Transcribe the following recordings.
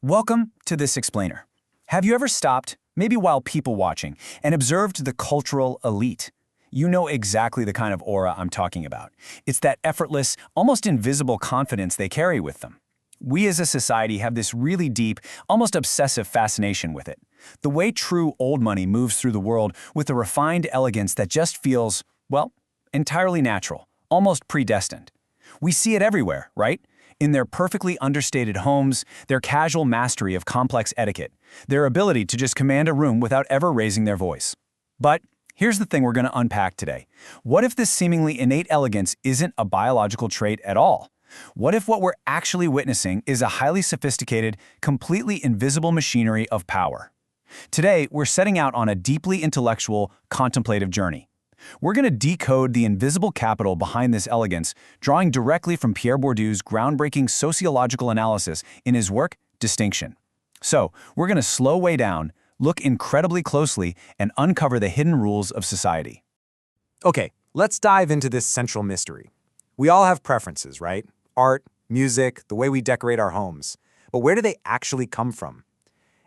Welcome to This Explainer. Have you ever stopped, maybe while people watching, and observed the cultural elite? You know exactly the kind of aura I'm talking about. It's that effortless, almost invisible confidence they carry with them. We as a society have this really deep, almost obsessive fascination with it. The way true old money moves through the world with a refined elegance that just feels, well, entirely natural, almost predestined. We see it everywhere, right? In their perfectly understated homes, their casual mastery of complex etiquette, their ability to just command a room without ever raising their voice. But here's the thing we're going to unpack today. What if this seemingly innate elegance isn't a biological trait at all? What if what we're actually witnessing is a highly sophisticated, completely invisible machinery of power? Today, we're setting out on a deeply intellectual, contemplative journey. We're going to decode the invisible capital behind this elegance, drawing directly from Pierre Bourdieu's groundbreaking sociological analysis in his work, Distinction. So, we're going to slow way down, look incredibly closely, and uncover the hidden rules of society. Okay, let's dive into this central mystery. We all have preferences, right? Art, music, the way we decorate our homes. But where do they actually come from?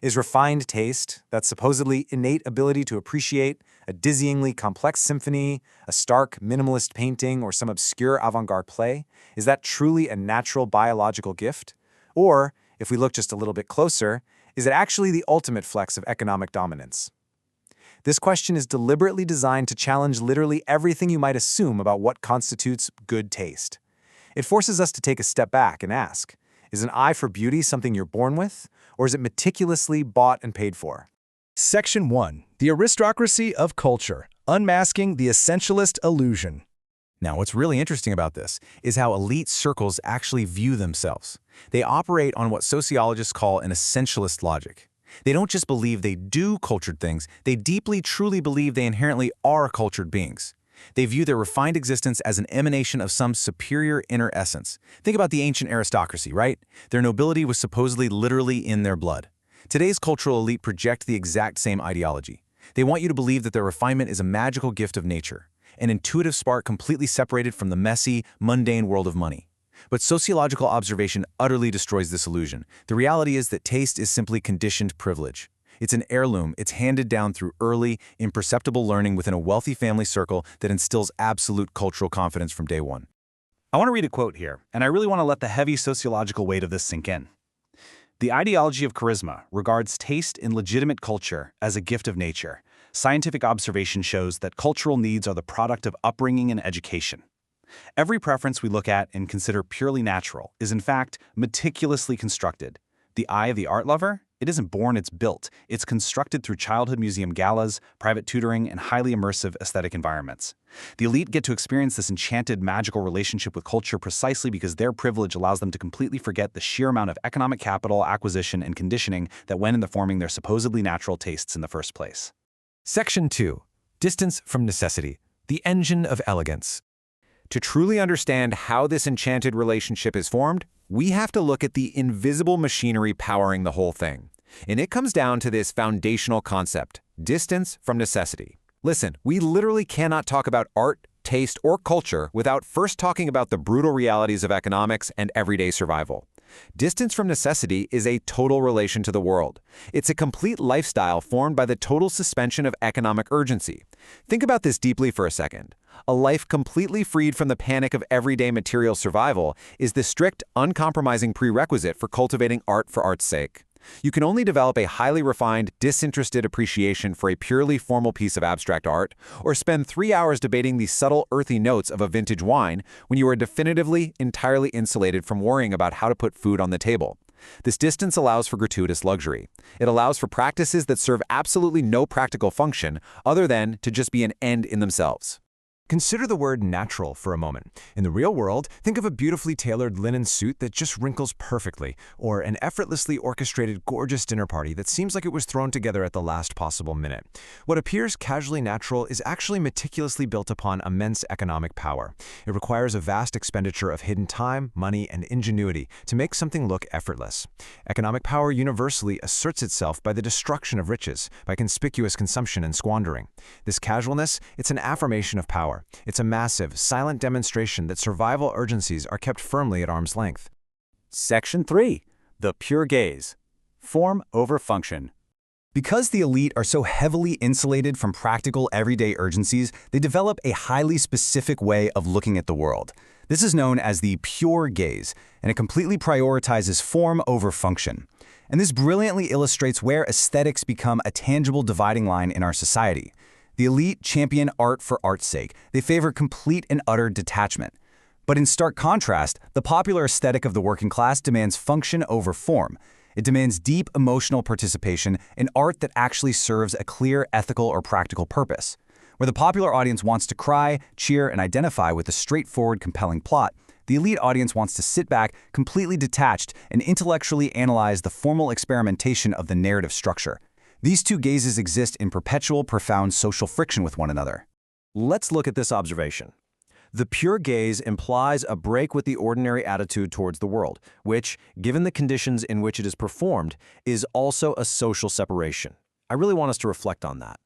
Is refined taste, that supposedly innate ability to appreciate a dizzyingly complex symphony, a stark minimalist painting, or some obscure avant-garde play, is that truly a natural biological gift? Or, if we look just a little bit closer, is it actually the ultimate flex of economic dominance? This question is deliberately designed to challenge literally everything you might assume about what constitutes good taste. It forces us to take a step back and ask, is an eye for beauty something you're born with, or is it meticulously bought and paid for? Section 1. The Aristocracy of Culture, Unmasking the Essentialist Illusion. Now, what's really interesting about this is how elite circles actually view themselves. They operate on what sociologists call an essentialist logic. They don't just believe they do cultured things, they deeply, truly believe they inherently are cultured beings. They view their refined existence as an emanation of some superior inner essence. Think about the ancient aristocracy, right? Their nobility was supposedly literally in their blood. Today's cultural elite project the exact same ideology. They want you to believe that their refinement is a magical gift of nature, an intuitive spark completely separated from the messy, mundane world of money. But sociological observation utterly destroys this illusion. The reality is that taste is simply conditioned privilege. It's an heirloom. It's handed down through early, imperceptible learning within a wealthy family circle that instills absolute cultural confidence from day one. I want to read a quote here, and I really want to let the heavy sociological weight of this sink in. The ideology of charisma regards taste in legitimate culture as a gift of nature. Scientific observation shows that cultural needs are the product of upbringing and education. Every preference we look at and consider purely natural is in fact meticulously constructed. The eye of the art lover? It isn't born, it's built. It's constructed through childhood museum galas, private tutoring, and highly immersive aesthetic environments. The elite get to experience this enchanted, magical relationship with culture precisely because their privilege allows them to completely forget the sheer amount of economic capital, acquisition, and conditioning that went into forming their supposedly natural tastes in the first place. Section 2. Distance from Necessity, the Engine of Elegance. To truly understand how this enchanted relationship is formed, we have to look at the invisible machinery powering the whole thing. And it comes down to this foundational concept, distance from necessity. Listen, we literally cannot talk about art, taste, or culture without first talking about the brutal realities of economics and everyday survival. Distance from necessity is a total relation to the world. It's a complete lifestyle formed by the total suspension of economic urgency. Think about this deeply for a second. A life completely freed from the panic of everyday material survival is the strict, uncompromising prerequisite for cultivating art for art's sake. You can only develop a highly refined, disinterested appreciation for a purely formal piece of abstract art, or spend 3 hours debating the subtle, earthy notes of a vintage wine when you are definitively, entirely insulated from worrying about how to put food on the table. This distance allows for gratuitous luxury. It allows for practices that serve absolutely no practical function other than to just be an end in themselves. Consider the word natural for a moment. In the real world, think of a beautifully tailored linen suit that just wrinkles perfectly, or an effortlessly orchestrated gorgeous dinner party that seems like it was thrown together at the last possible minute. What appears casually natural is actually meticulously built upon immense economic power. It requires a vast expenditure of hidden time, money, and ingenuity to make something look effortless. Economic power universally asserts itself by the destruction of riches, by conspicuous consumption and squandering. This casualness, it's an affirmation of power. It's a massive, silent demonstration that survival urgencies are kept firmly at arm's length. Section 3. The Pure Gaze. Form over function. Because the elite are so heavily insulated from practical everyday urgencies, they develop a highly specific way of looking at the world. This is known as the pure gaze, and it completely prioritizes form over function. And this brilliantly illustrates where aesthetics become a tangible dividing line in our society. The elite champion art for art's sake. They favor complete and utter detachment. But in stark contrast, the popular aesthetic of the working class demands function over form. It demands deep emotional participation in art that actually serves a clear ethical or practical purpose. Where the popular audience wants to cry, cheer, and identify with a straightforward, compelling plot, the elite audience wants to sit back, completely detached, and intellectually analyze the formal experimentation of the narrative structure. These two gazes exist in perpetual, profound social friction with one another. Let's look at this observation. The pure gaze implies a break with the ordinary attitude towards the world, which, given the conditions in which it is performed, is also a social separation. I really want us to reflect on that.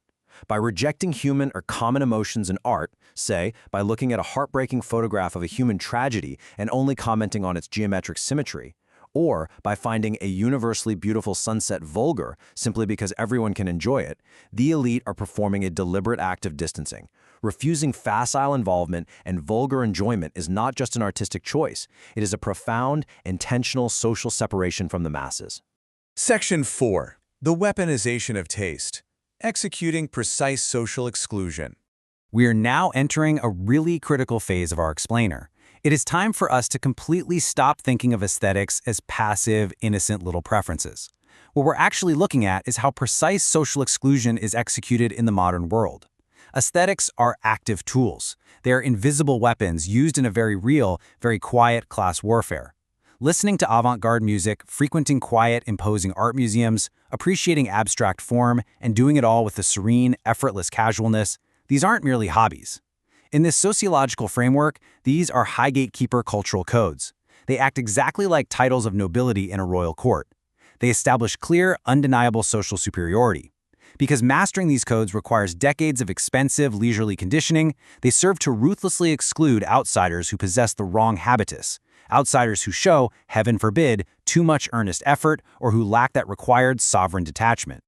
By rejecting human or common emotions in art, say, by looking at a heartbreaking photograph of a human tragedy and only commenting on its geometric symmetry, or by finding a universally beautiful sunset vulgar simply because everyone can enjoy it, the elite are performing a deliberate act of distancing. Refusing facile involvement and vulgar enjoyment is not just an artistic choice. It is a profound, intentional social separation from the masses. Section 4. The weaponization of taste. Executing precise social exclusion. We are now entering a really critical phase of our explainer. It is time for us to completely stop thinking of aesthetics as passive, innocent little preferences. What we're actually looking at is how precise social exclusion is executed in the modern world. Aesthetics are active tools. They are invisible weapons used in a very real, very quiet class warfare. Listening to avant-garde music, frequenting quiet, imposing art museums, appreciating abstract form, and doing it all with a serene, effortless casualness, these aren't merely hobbies. In this sociological framework, these are high gatekeeper cultural codes. They act exactly like titles of nobility in a royal court. They establish clear, undeniable social superiority. Because mastering these codes requires decades of expensive, leisurely conditioning, they serve to ruthlessly exclude outsiders who possess the wrong habitus, outsiders who show, heaven forbid, too much earnest effort or who lack that required sovereign detachment.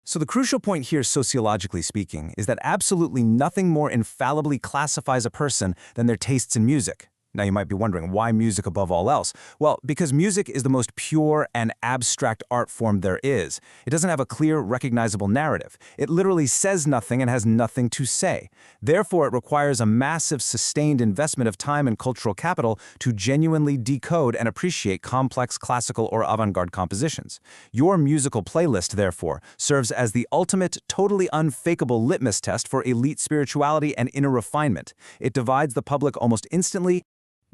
So the crucial point here, sociologically speaking, is that absolutely nothing more infallibly classifies a person than their tastes in music. Now you might be wondering, why music above all else? Well, because music is the most pure and abstract art form there is. It doesn't have a clear, recognizable narrative. It literally says nothing and has nothing to say. Therefore, it requires a massive, sustained investment of time and cultural capital to genuinely decode and appreciate complex classical or avant-garde compositions. Your musical playlist, therefore, serves as the ultimate, totally unfakeable litmus test for elite spirituality and inner refinement. It divides the public almost instantly.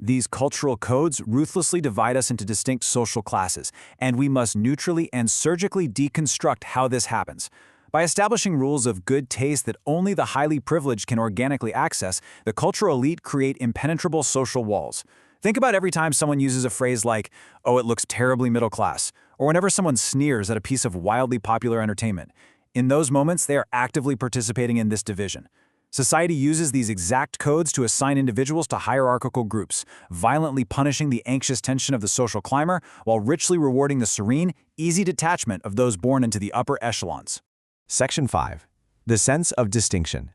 These cultural codes ruthlessly divide us into distinct social classes, and we must neutrally and surgically deconstruct how this happens. By establishing rules of good taste that only the highly privileged can organically access, the cultural elite create impenetrable social walls. Think about every time someone uses a phrase like, "Oh, it looks terribly middle class," or whenever someone sneers at a piece of wildly popular entertainment. In those moments, they are actively participating in this division. Society uses these exact codes to assign individuals to hierarchical groups, violently punishing the anxious tension of the social climber while richly rewarding the serene, easy detachment of those born into the upper echelons. Section 5. The sense of distinction.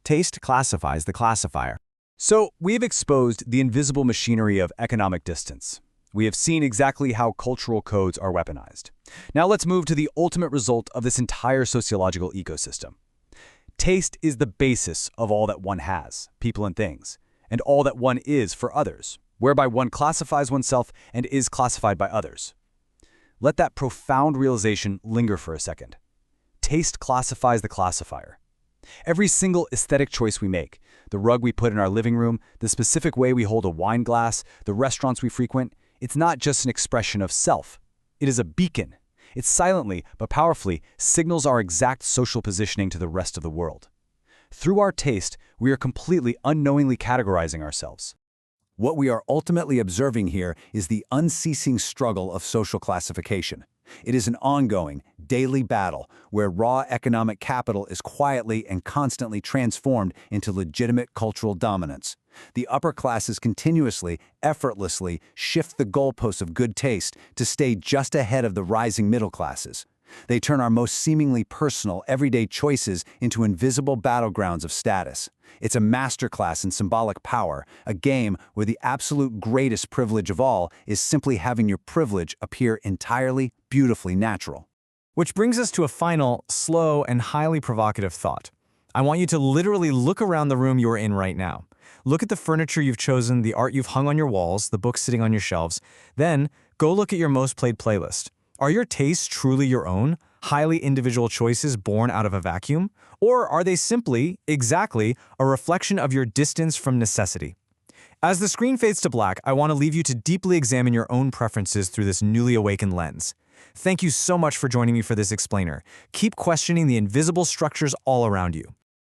Taste classifies the classifier. So, we've exposed the invisible machinery of economic distance. We have seen exactly how cultural codes are weaponized. Now let's move to the ultimate result of this entire sociological ecosystem. Taste is the basis of all that one has, people and things, and all that one is for others, whereby one classifies oneself and is classified by others. Let that profound realization linger for a second. Taste classifies the classifier. Every single aesthetic choice we make, the rug we put in our living room, the specific way we hold a wine glass, the restaurants we frequent, it's not just an expression of self. It is a beacon. It silently but powerfully signals our exact social positioning to the rest of the world. Through our taste, we are completely unknowingly categorizing ourselves. What we are ultimately observing here is the unceasing struggle of social classification. It is an ongoing, daily battle where raw economic capital is quietly and constantly transformed into legitimate cultural dominance. The upper classes continuously, effortlessly shift the goalposts of good taste to stay just ahead of the rising middle classes. They turn our most seemingly personal, everyday choices into invisible battlegrounds of status. It's a masterclass in symbolic power, a game where the absolute greatest privilege of all is simply having your privilege appear entirely, beautifully natural. Which brings us to a final, slow, and highly provocative thought. I want you to literally look around the room you're in right now. Look at the furniture you've chosen, the art you've hung on your walls, the books sitting on your shelves. Then, go look at your most played playlist. Are your tastes truly your own, highly individual choices born out of a vacuum? Or are they simply, exactly, a reflection of your distance from necessity? As the screen fades to black, I want to leave you to deeply examine your own preferences through this newly awakened lens. Thank you so much for joining me for this explainer. Keep questioning the invisible structures all around you.